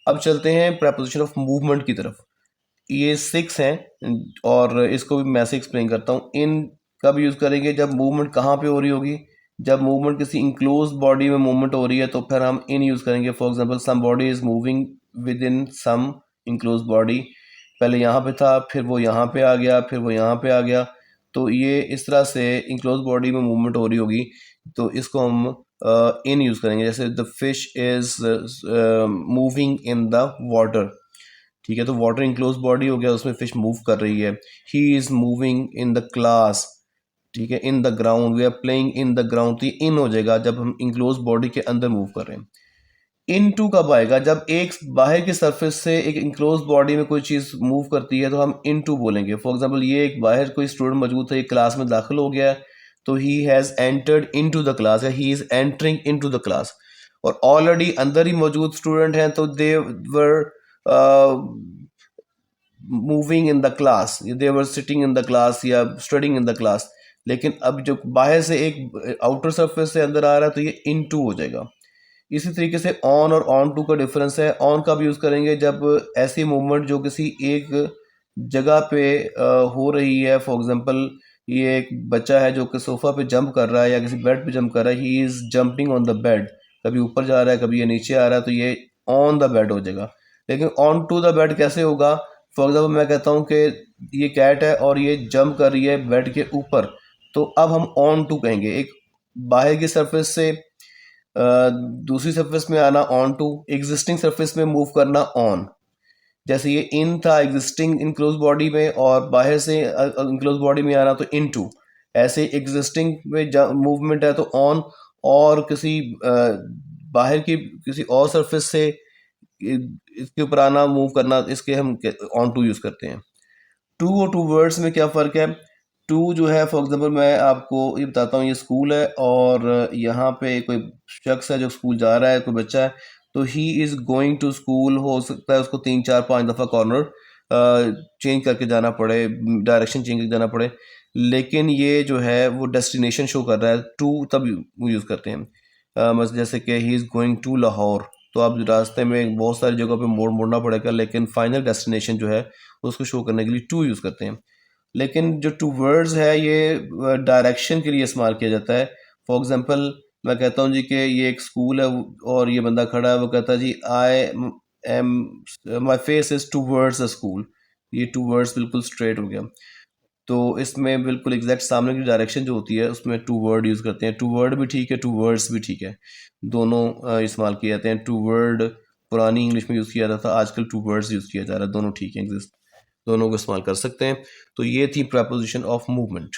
अब चलते हैं प्रपोजिशन ऑफ मूवमेंट की तरफ। ये 6 हैं और इसको भी मैं से एक्सप्लेन करता हूँ। इन कब यूज़ करेंगे? जब मूवमेंट कहाँ पे हो रही होगी? जब मूवमेंट किसी इंक्लोज बॉडी में मूवमेंट हो रही है तो फिर हम इन यूज़ करेंगे। For example some body is moving within some enclose body. पहले यहाँ पे था, फिर वो यहाँ पे आ गया, फिर वो यहाँ पे आ गया। तो ये इस तरह से इंक्लोज बॉडी में मूवमेंट हो रही होगी तो इसको हम इन यूज़ करेंगे। जैसे the fish is moving in the water. ठीक है, तो वाटर इंक्लोज बॉडी हो गया, उसमें फिश मूव कर रही है। He is moving in the class. ठीक है, in the ground, we are playing in the ground. तो इन हो जाएगा जब हम इंक्लोज बॉडी के अंदर मूव कर रहे हैं। इन टू कब आएगा? जब एक बाहर की सरफेस से एक इंक्लोज बॉडी में कोई चीज़ मूव करती है तो हम इन टू बोलेंगे। फॉर एग्जाम्पल ये एक बाहर कोई स्टूडेंट मौजूद था, एक क्लास में दाखिल हो गया है, तो he has entered into the द क्लास या he is entering into the द क्लास। और ऑलरेडी अंदर ही मौजूद स्टूडेंट हैं तो they were moving in the class, they were sitting in the class या स्टडिंग इन द क्लास। लेकिन अब जो बाहर से एक आउटर सरफेस से अंदर आ रहा है तो ये इन टू हो जाएगा। इसी तरीके से ऑन और ऑन टू का डिफरेंस है। ऑन कब यूज़ करेंगे? जब ऐसी मूवमेंट जो किसी एक जगह पे हो रही है। फॉर एग्जांपल ये एक बच्चा है जो कि सोफ़ा पे जंप कर रहा है या किसी बेड पे जंप कर रहा है। He is jumping on the bed. कभी ऊपर जा रहा है, कभी ये नीचे आ रहा है, तो ये ऑन द बेड हो जाएगा। लेकिन ऑन टू द बेड कैसे होगा? फॉर एग्जाम्पल मैं कहता हूँ कि ये कैट है और ये जंप कर रही है बेड के ऊपर, तो अब हम ऑन टू कहेंगे। एक बाहर की सरफेस से दूसरी सरफेस में आना ऑन टू, एग्जिस्टिंग सरफेस में मूव करना ऑन। जैसे ये इन था एग्जिस्टिंग इनक्लोज बॉडी में और बाहर से इनक्लोज बॉडी में आना तो इन टू। ऐसे एग्जिस्टिंग में मूवमेंट है तो ऑन, और किसी बाहर की किसी और सरफेस से इसके ऊपर आना मूव करना, इसके हम ऑन टू यूज़ करते हैं। टू और टू वर्ड्स में क्या फ़र्क है? टू जो है, फॉर एग्जांपल मैं आपको ये बताता हूँ, ये स्कूल है और यहाँ पे कोई शख्स है जो स्कूल जा रहा है, कोई बच्चा है, तो he is going to school. हो सकता है उसको 3 4 5 दफ़ा कॉर्नर चेंज करके जाना पड़े, डायरेक्शन चेंज करके जाना पड़े, लेकिन ये जो है वो डेस्टिनेशन शो कर रहा है। टू तब यूज़ करते हैं। जैसे कि he is going to Lahore, तो आप रास्ते में बहुत सारी जगहों पे मोड़ना पड़ेगा, लेकिन फाइनल डेस्टिनेशन जो है उसको शो करने के लिए टू यूज़ करते हैं। लेकिन जो टू वर्ड्स है ये डायरेक्शन के लिए इस्तेमाल किया जाता है। फॉर एग्जांपल मैं कहता हूँ जी कि ये एक स्कूल है और ये बंदा खड़ा है, वो कहता है जी I am my face is towards the school. ये टू वर्ड्स बिल्कुल स्ट्रेट हो गया। तो इसमें बिल्कुल एग्जैक्ट सामने की डायरेक्शन जो होती है उसमें टू वर्ड यूज़ करते हैं। टू वर्ड भी ठीक है, टू वर्ड्स भी ठीक है, दोनों इस्तेमाल किए जाते हैं। टू वर्ड पुरानी इंग्लिश में यूज़ किया जाता था, आजकल टू वर्ड्स यूज़ किया जा रहा है, दोनों ठीक है, एग्जिस्ट, दोनों को इस्तेमाल कर सकते हैं। तो ये थी प्रपोजिशन ऑफ मूवमेंट।